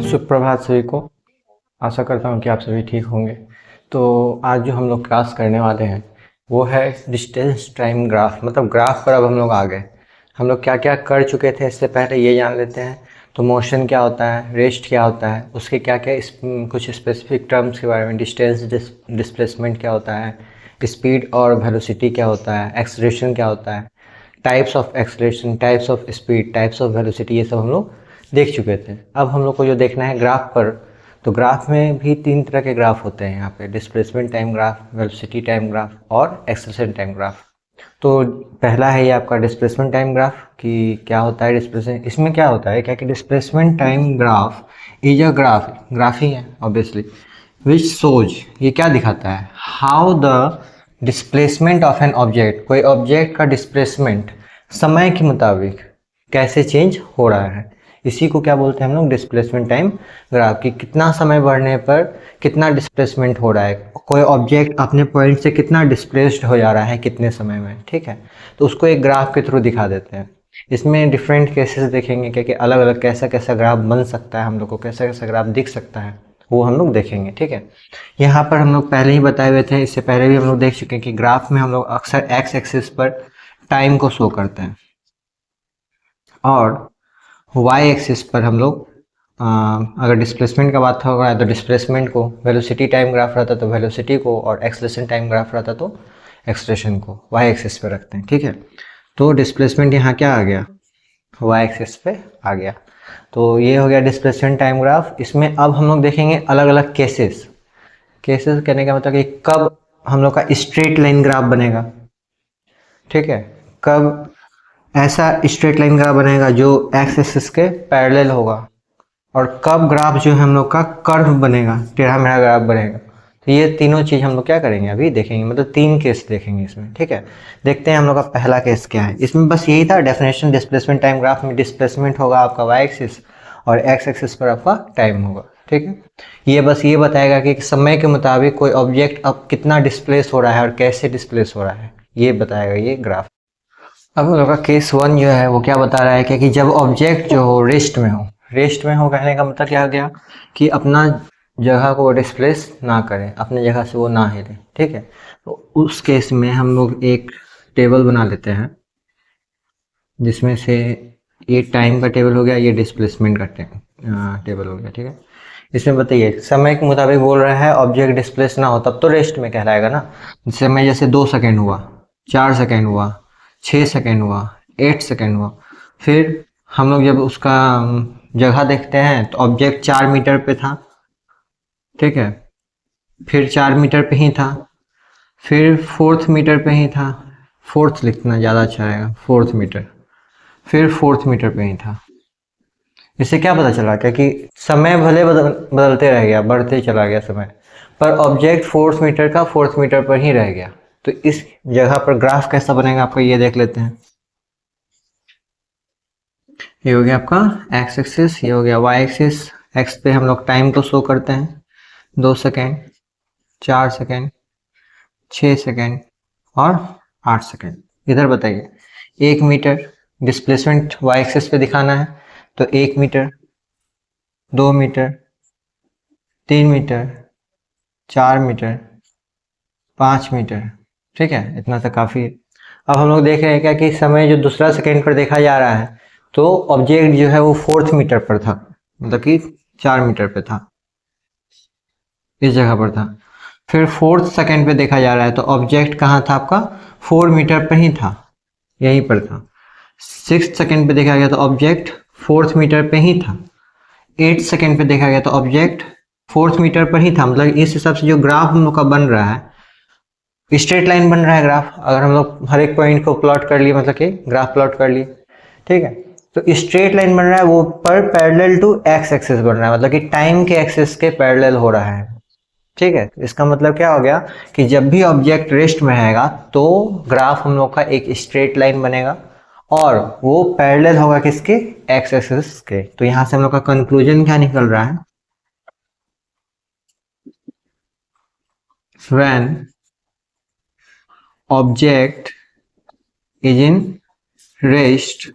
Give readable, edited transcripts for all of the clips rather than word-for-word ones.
सुप्रभात सभी को। आशा करता हूँ कि आप सभी ठीक होंगे। तो आज जो हम लोग क्लास करने वाले हैं वो है डिस्टेंस टाइम ग्राफ। मतलब ग्राफ पर अब हम लोग आ गए। हम लोग क्या क्या कर चुके थे इससे पहले ये जान लेते हैं। तो मोशन क्या होता है, रेस्ट क्या होता है, उसके क्या क्या कुछ स्पेसिफिक टर्म्स के बारे में। डिस्टेंस डिस्प्लेसमेंट क्या होता है, स्पीड और वेलोसिटी क्या होता है, एक्सलेरेशन क्या होता है, types of acceleration, types of speed, types of velocity, ये सब हम लोग देख चुके थे। अब हम लोग को जो देखना है ग्राफ पर, तो ग्राफ में भी 3 तरह के ग्राफ होते हैं यहाँ पे। Displacement time graph, velocity time graph और एक्सेलरेशन टाइम ग्राफ। तो पहला है ये आपका डिस्प्लेसमेंट टाइम ग्राफ कि क्या होता है डिस्प्लेसमेंट। इसमें क्या होता है क्या कि displacement time graph is a graph ही है ऑब्वियसली, विच सोज, ये क्या दिखाता है, how the displacement of an object, कोई ऑब्जेक्ट का डिस्प्लेसमेंट समय के मुताबिक कैसे चेंज हो रहा है। इसी को क्या बोलते हैं हम लोग, डिस्प्लेसमेंट टाइम ग्राफ, कि कितना समय बढ़ने पर कितना डिस्प्लेसमेंट हो रहा है, कोई ऑब्जेक्ट अपने पॉइंट से कितना डिस्प्लेस्ड हो जा रहा है कितने समय में। ठीक है, तो उसको एक ग्राफ के थ्रू दिखा देते हैं। इसमें डिफरेंट केसेस देखेंगे क्योंकि अलग अलग कैसा कैसा ग्राफ बन सकता है, हम लोग को कैसा कैसा ग्राफ दिख सकता है, वो हम लोग देखेंगे। ठीक है, यहाँ पर हम लोग पहले ही बताए हुए थे, इससे पहले भी हम लोग देख चुके हैं कि ग्राफ में हम लोग अक्सर एक्स एक्सिस पर टाइम को शो करते हैं और वाई एक्सिस पर हम लोग अगर डिस्प्लेसमेंट का बात होगा तो डिस्प्लेसमेंट को, वेलोसिटी टाइम ग्राफ रहता तो वेलोसिटी को, और एक्सलेशन टाइम ग्राफ रहता तो एक्सलेशन को वाई एक्सिस पे रखते हैं। ठीक है, तो डिस्प्लेसमेंट यहाँ क्या आ गया, वाई एक्सिस पे आ गया। तो ये हो गया डिस्प्लेसमेंट टाइम ग्राफ। इसमें अब हम लोग देखेंगे अलग अलग केसेस। केसेस कहने का मतलब कि कब हम लोग का स्ट्रेट लाइन ग्राफ बनेगा। ठीक है, कब ऐसा स्ट्रेट लाइन ग्राफ बनेगा जो एक्स एक्सिस के पैरेलल होगा, और कब ग्राफ जो है हम लोग का कर्व बनेगा, टेढ़ा मेढ़ा ग्राफ बनेगा। तो ये तीनों चीज़ हम लोग क्या करेंगे अभी देखेंगे, मतलब 3 केस देखेंगे इसमें। ठीक है, देखते हैं हम लोग का पहला केस क्या है। इसमें बस यही था डेफिनेशन, डिस्प्लेसमेंट टाइम ग्राफ में डिस्प्लेसमेंट होगा आपका वाई एक्सिस और एक्स एक्सिस पर आपका टाइम होगा। ठीक है, ये बस ये बताएगा कि समय के मुताबिक कोई ऑब्जेक्ट अब कितना डिस्प्लेस हो रहा है और कैसे डिस्प्लेस हो रहा है, ये बताएगा ये ग्राफ। अब हम लोग का केस 1 जो है वो क्या बता रहा है कि जब ऑब्जेक्ट जो हो रेस्ट में हो, रेस्ट में हो कहने का मतलब क्या हो गया कि अपना जगह को डिस्प्लेस ना करे, अपने जगह से वो ना हिले। ठीक है, तो उस केस में हम लोग एक टेबल बना लेते हैं जिसमें से ये टाइम का टेबल हो गया, ये डिस्प्लेसमेंट का टेबल हो गया। ठीक है, इसमें बताइए समय के मुताबिक बोल रहा है ऑब्जेक्ट डिस्प्लेस ना हो तब तो रेस्ट में कहलाएगा ना। समय जैसे 2 सेकेंड हुआ, 4 सेकेंड हुआ, 6 सेकेंड हुआ, 8 सेकेंड हुआ। फिर हम लोग जब उसका जगह देखते हैं तो ऑब्जेक्ट 4 मीटर पे था। ठीक है, फिर 4 मीटर पे ही था, फिर 4th मीटर पे ही था, 4th लिखना ज़्यादा अच्छा रहेगा, 4th मीटर, फिर 4th मीटर पे ही था। इससे क्या पता चला क्या कि समय भले बदलते रह गया, बढ़ते चला गया समय, पर ऑब्जेक्ट 4th मीटर का 4th मीटर पर ही रह गया। तो इस जगह पर ग्राफ कैसा बनेगा आपका ये देख लेते हैं। ये हो गया आपका एक्स एक्सिस, ये हो गया वाई एक्सिस। एक्स पे हम लोग टाइम को शो करते हैं, 2 सेकेंड, 4 सेकेंड, 6 सेकेंड और 8 सेकेंड। इधर बताइए 1 मीटर डिस्प्लेसमेंट वाई एक्सिस पे दिखाना है तो 1 metre, 2 metre, 3 metre, 4 metre, 5 metre. ठीक है, इतना तो काफ़ी है। अब हम लोग देख रहे हैं क्या कि समय जो दूसरा सेकेंड पर देखा जा रहा है तो ऑब्जेक्ट जो है वो 4th मीटर पर था, मतलब कि 4 मीटर पे था, इस जगह पर था। फिर 4th सेकेंड पे देखा जा रहा है तो ऑब्जेक्ट कहाँ था आपका, 4 मीटर पे ही था, यहीं पर था। 6th सेकेंड पे देखा गया तो ऑब्जेक्ट 4th मीटर पे ही था। 8th सेकेंड पे देखा गया तो ऑब्जेक्ट 4th मीटर पर ही था। मतलब इस हिसाब से जो ग्राफ हम लोग का बन रहा है, स्ट्रेट लाइन बन रहा है ग्राफ। अगर हम लोग हर एक पॉइंट को प्लॉट कर लिए, मतलब कि ग्राफ प्लॉट कर लिए, ठीक है, तो स्ट्रेट लाइन बन रहा है वो पर पैरेलल टू एक्स एक्सिस बन रहा है, मतलब कि टाइम के एक्सिस के पैरेलल हो रहा है। ठीक है, इसका मतलब क्या हो गया कि जब भी ऑब्जेक्ट रेस्ट में रहेगा तो ग्राफ हम लोग का एक स्ट्रेट लाइन बनेगा और वो पैरेलल होगा किसके, एक्स एक्सिस के। तो यहां से हम लोग का कंक्लूजन क्या निकल रहा है, when object is in rest,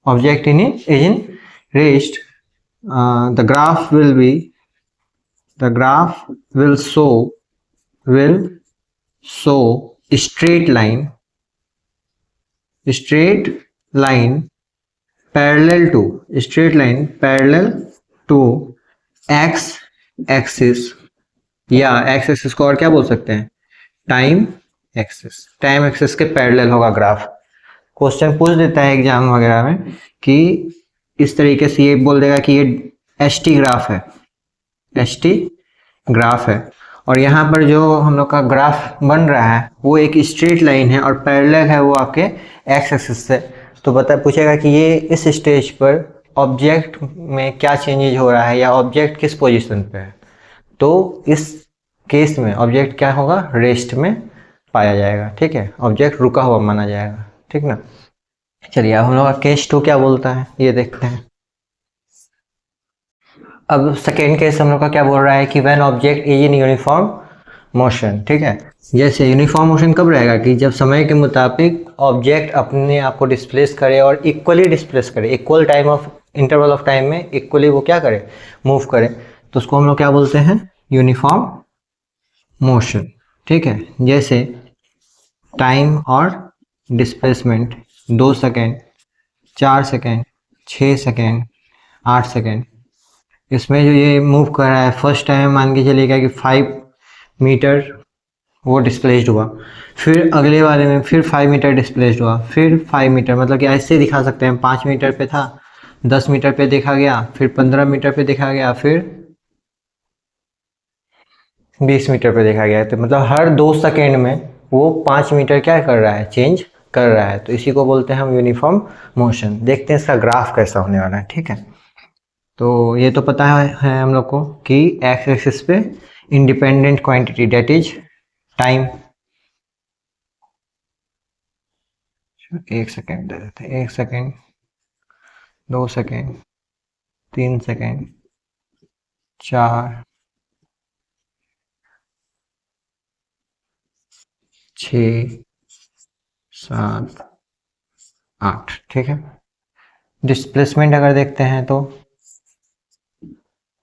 object in is in rest the graph will show straight line parallel to x axis, या x axis को और क्या बोल सकते हैं, टाइम एक्सिस के पैरेलल होगा ग्राफ। क्वेश्चन पूछ देता है एग्जाम वगैरह में कि इस तरीके से ये बोल देगा कि ये एच टी ग्राफ है और यहाँ पर जो हम लोग का ग्राफ बन रहा है वो एक स्ट्रेट लाइन है और पैरेलल है वो आपके एक्स एक्सिस से। तो पूछेगा कि ये इस स्टेज पर ऑब्जेक्ट में क्या चेंजेज हो रहा है या ऑब्जेक्ट किस पोजीशन पे है। तो इस केस में ऑब्जेक्ट क्या होगा, रेस्ट में पाया जाएगा। ठीक है, ऑब्जेक्ट रुका हुआ माना जाएगा। ठीक ना, चलिए अब हम लोग का केस 2 क्या बोलता है ये देखते हैं। अब सेकेंड केस हम लोग का क्या बोल रहा है कि when object is in uniform motion. ठीक है, जैसे यूनिफॉर्म मोशन कब रहेगा कि जब समय के मुताबिक ऑब्जेक्ट अपने आप को डिस्प्लेस करे और इक्वली डिस्प्लेस करे, equal time of interval of time में इक्वली वो क्या करे, मूव करे। तो उसको हम लोग क्या बोलते हैं, यूनिफॉर्म मोशन। ठीक है, जैसे टाइम और displacement 2 second, 4 second, 6 second, 8 second, इसमें जो ये मूव कर रहा है फर्स्ट टाइम मान के चलिएगा कि 5 मीटर वो डिस्प्लेस्ड हुआ, फिर अगले वाले में फिर 5 मीटर डिस्प्लेस्ड हुआ, फिर 5 मीटर, मतलब कि ऐसे दिखा सकते हैं 5 मीटर पे था, 10 मीटर पे देखा गया, फिर 15 मीटर पे देखा गया, फिर 20 मीटर पे देखा गया। तो मतलब हर 2 सेकेंड में वो 5 मीटर क्या कर रहा है, चेंज कर रहा है। तो इसी को बोलते हैं हम यूनिफॉर्म मोशन। देखते हैं इसका ग्राफ कैसा होने वाला है। ठीक है, तो ये तो पता है हम लोग को कि एक्स एक्सिस पे independent quantity that is time. 1 second दे देते हैं, 1 सेकेंड, 2 सेकेंड, 3 सेकेंड, 4, 6, 7, 8। ठीक है, डिस्प्लेसमेंट अगर देखते हैं तो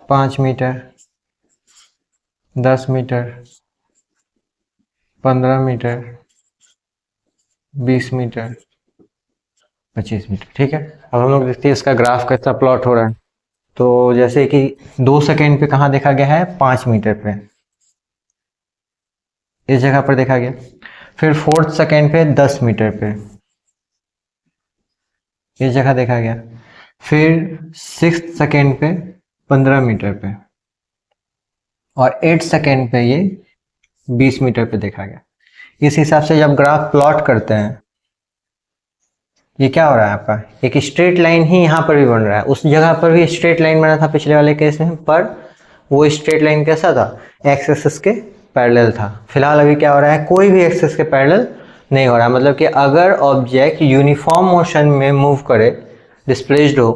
5 metre, 10 metre, 15 metre, 20 metre, 25 metre. ठीक है, अब हम लोग देखते हैं इसका ग्राफ कैसा प्लॉट हो रहा है। तो जैसे कि 2 सेकेंड पे कहाँ देखा गया है, 5 मीटर पे, इस जगह पर देखा गया। फिर 4th सेकेंड पे 10 मीटर पे, इस जगह देखा गया। फिर 6th सेकेंड पे 15 मीटर पे और 8 सेकेंड पे ये 20 मीटर पे देखा गया। इस हिसाब से जब ग्राफ प्लॉट करते हैं, ये क्या हो रहा है आपका, एक स्ट्रेट लाइन ही यहाँ पर भी बन रहा है। उस जगह पर भी स्ट्रेट लाइन बना था पिछले वाले केस में, पर वो स्ट्रेट लाइन कैसा था, एक्स एक्सिस के पैरेलल था। फिलहाल अभी क्या हो रहा है, कोई भी एक्सिस के पैरेलल नहीं हो रहा। मतलब कि अगर ऑब्जेक्ट यूनिफॉर्म मोशन में मूव करे, डिस्प्लेस्ड हो,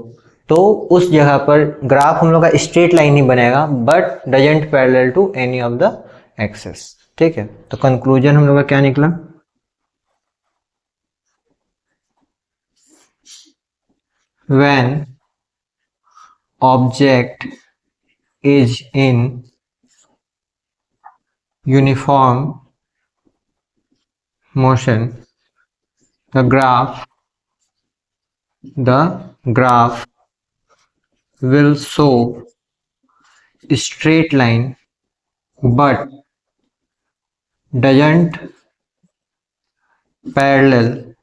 तो उस जगह पर ग्राफ हम लोग का स्ट्रेट लाइन ही बनेगा, but doesn't parallel to any of the axis. ठीक है, तो कंक्लूजन हम लोग का क्या निकला, when object is in uniform motion, the graph will show straight line but doesn't parallel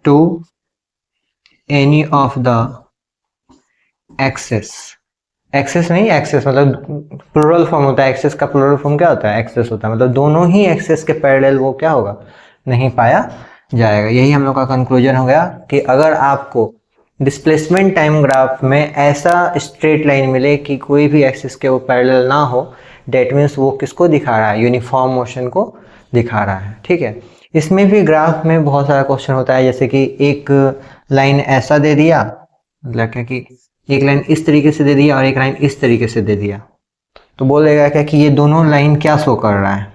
to any of the axis। Axes नहीं, एक्सेस मतलब प्लूरल फॉर्म होता है। एक्सेस का प्लूरल फॉर्म क्या होता है, एक्सेस होता है। मतलब दोनों ही एक्सेस के पैरेलल वो क्या होगा, नहीं पाया जाएगा। यही हम लोग का कंक्लूजन हो गया कि अगर आपको डिस्प्लेसमेंट टाइम ग्राफ में ऐसा स्ट्रेट लाइन मिले कि कोई भी एक्सिस के वो पैरेलल ना हो, डेट मीन्स वो किसको दिखा रहा है, यूनिफॉर्म मोशन को दिखा रहा है। ठीक है, इसमें भी ग्राफ में बहुत सारा क्वेश्चन होता है, जैसे कि एक लाइन ऐसा दे दिया, मतलब क्या कि एक लाइन इस तरीके से दे दिया और एक लाइन इस तरीके से दे दिया, तो बोलेगा क्या कि ये दोनों लाइन क्या शो कर रहा है,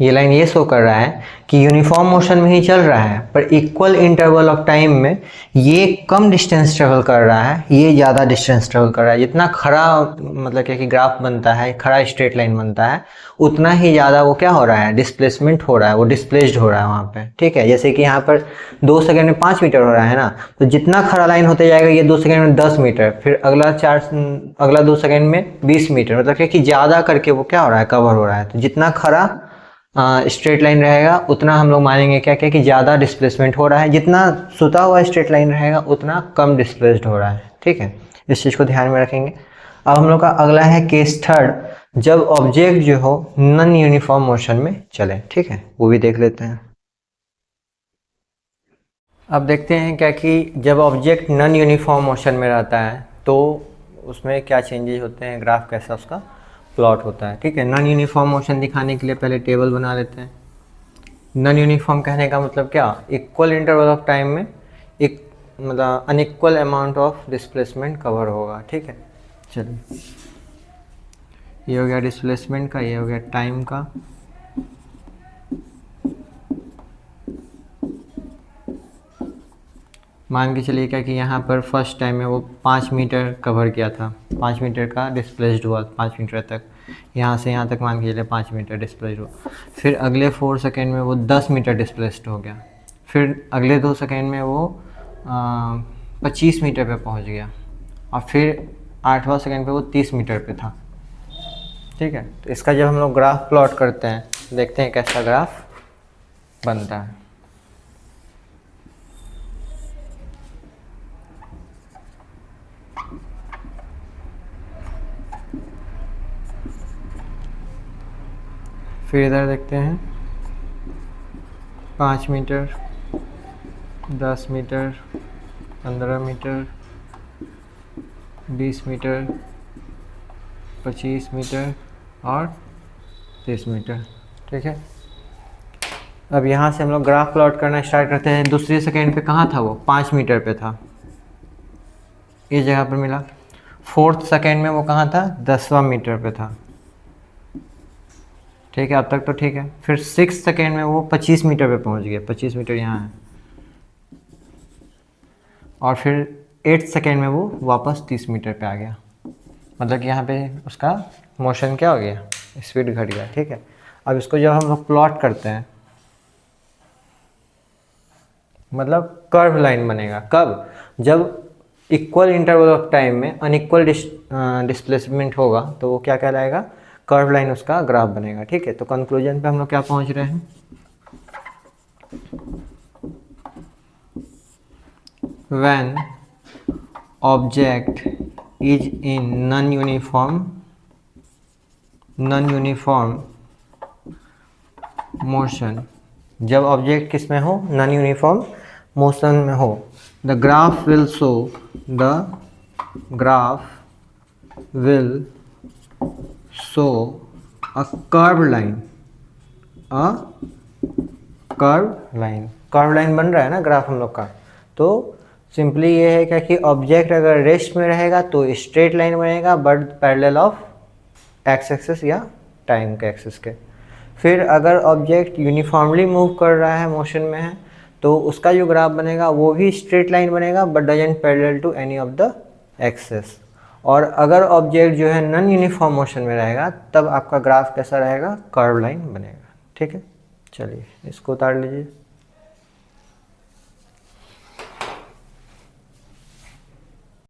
ये लाइन ये शो कर रहा है कि यूनिफॉर्म मोशन में ही चल रहा है, पर इक्वल इंटरवल ऑफ टाइम में ये कम डिस्टेंस ट्रेवल कर रहा है, ये ज़्यादा डिस्टेंस ट्रेवल कर रहा है। जितना खड़ा मतलब क्या कि ग्राफ बनता है, खड़ा स्ट्रेट लाइन बनता है, उतना ही ज़्यादा वो क्या हो रहा है, डिस्प्लेसमेंट हो रहा है, वो डिस्प्लेस्ड हो रहा है वहाँ पे। ठीक है, जैसे कि यहाँ पर 2 सेकेंड में 5 मीटर हो रहा है ना, तो जितना खड़ा लाइन होते जाएगा ये 2 सेकेंड में 10 मीटर, फिर अगला 2 सेकेंड में 20 मीटर, मतलब क्या कि ज़्यादा करके वो क्या हो रहा है, कवर हो रहा है। तो जितना खड़ा स्ट्रेट लाइन रहेगा उतना हम लोग मानेंगे क्या क्या कि ज़्यादा डिस्प्लेसमेंट हो रहा है, जितना सुता हुआ स्ट्रेट लाइन रहेगा उतना कम डिस्प्लेस्ड हो रहा है। ठीक है, इस चीज़ को ध्यान में रखेंगे। अब हम लोग का अगला है केस थर्ड, जब ऑब्जेक्ट जो हो नॉन यूनिफॉर्म मोशन में चले। ठीक है, वो भी देख लेते हैं। अब देखते हैं क्या कि जब ऑब्जेक्ट नॉन यूनिफॉर्म मोशन में रहता है तो उसमें क्या चेंजेस होते हैं, ग्राफ कैसा उसका प्लॉट होता है। ठीक है, नॉन यूनिफॉर्म मोशन दिखाने के लिए पहले टेबल बना लेते हैं। नॉन यूनिफॉर्म कहने का मतलब क्या, इक्वल इंटरवल ऑफ टाइम में एक मतलब unequal amount of displacement cover होगा। ठीक है, चलिए ये हो गया डिस्प्लेसमेंट का, ये हो गया टाइम का। मान के चलिए क्या कि यहाँ पर फर्स्ट टाइम में वो 5 मीटर कवर किया था, 5 मीटर का डिस्प्लेस्ड हुआ, 5 मीटर तक, यहाँ से यहाँ तक मान के चलिए 5 मीटर डिस्प्लेस्ड हुआ। फिर अगले 4 सेकेंड में वो 10 मीटर डिस्प्लेस्ड हो गया। फिर अगले 2 सेकेंड में वो 25 मीटर पे पहुँच गया, और फिर 8वां सेकेंड पे वो 30 मीटर पे था। ठीक है, तो इसका जब हम लोग ग्राफ प्लॉट करते हैं, देखते हैं कैसा ग्राफ बनता है। फिर इधर देखते हैं 5 metre, 10 metre, 15 metre, 20 metre, 25 metre और 30 मीटर। ठीक है, अब यहाँ से हम लोग ग्राफ प्लॉट करना स्टार्ट करते हैं। दूसरे सेकेंड पे कहाँ था वो, 5 मीटर पे था, इस जगह पर मिला। 4th सेकेंड में वो कहाँ था, 10वां मीटर पे था। ठीक है, अब तक तो ठीक है। फिर 6 सेकेंड में वो 25 मीटर पे पहुंच गया, 25 मीटर यहाँ है। और फिर 8 सेकेंड में वो वापस 30 मीटर पे आ गया, मतलब कि यहाँ पे उसका मोशन क्या हो गया, स्पीड घट गया। ठीक है, अब इसको जब हम लोग प्लॉट करते हैं, मतलब कर्व लाइन बनेगा कब, जब इक्वल इंटरवल ऑफ टाइम में अनइक्वल डिस्प्लेसमेंट होगा, तो वो क्या कहलाएगा, कर्व लाइन उसका ग्राफ बनेगा। ठीक है, तो कंक्लूजन पे हम लोग क्या पहुंच रहे हैं, when object is in non uniform motion, जब ऑब्जेक्ट किस में हो, नॉन यूनिफॉर्म मोशन में हो, the graph will show a curve line बन रहा है ना ग्राफ हम लोग का। तो सिंपली ये है क्या कि ऑब्जेक्ट अगर रेस्ट में रहेगा तो स्ट्रेट लाइन बनेगा, but parallel of x axis या टाइम के एक्सिस के। फिर अगर ऑब्जेक्ट यूनिफॉर्मली मूव कर रहा है, मोशन में है, तो उसका जो ग्राफ बनेगा वो भी स्ट्रेट लाइन बनेगा, but doesn't parallel to any of the axis. और अगर ऑब्जेक्ट जो है नॉन यूनिफॉर्म मोशन में रहेगा, तब आपका ग्राफ कैसा रहेगा, कर्व लाइन बनेगा। ठीक है, चलिए इसको उतार लीजिए।